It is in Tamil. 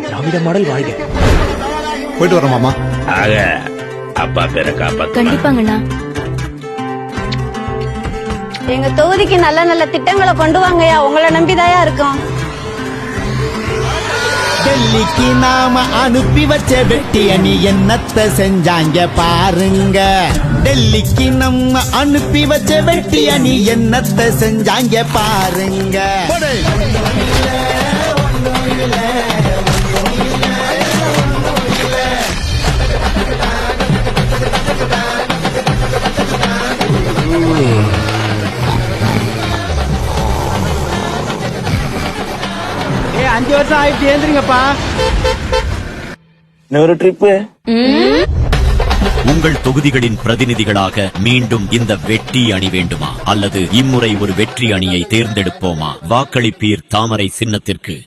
திராவிட மாடல் வாழ்க. போயிட்டு வரோம் மாமா. ஆக அப்பா பேரை காப்பாத்து. கண்டிப்பாங்கண்ணா. எங்க தொகுதிக்கு நல்ல நல்ல திட்டங்களை கொண்டு வாங்கயா, உங்களை நம்பிதாயா இருக்கோம். டெல்லிக்கு நாம அனுப்பி வச்ச வெட்டி அணி என்னத்த செஞ்சாங்க பாருங்க. டெல்லிக்கு நம்ம அனுப்பி வச்ச வெட்டி அணி என்னத்த செஞ்சாங்க பாருங்க. அஞ்சு வருஷம் ஆயிடுச்சு, ஏந்திரிங்கப்பா. ஒரு ட்ரிப்பு. உங்கள் தொகுதிகளின் பிரதிநிதிகளாக மீண்டும் இந்த வெற்றி அணி வேண்டுமா, அல்லது இம்முறை ஒரு வெற்றி அணியை தேர்ந்தெடுப்போமா? வாக்களிப்பீர் தாமரை சின்னத்திற்கு.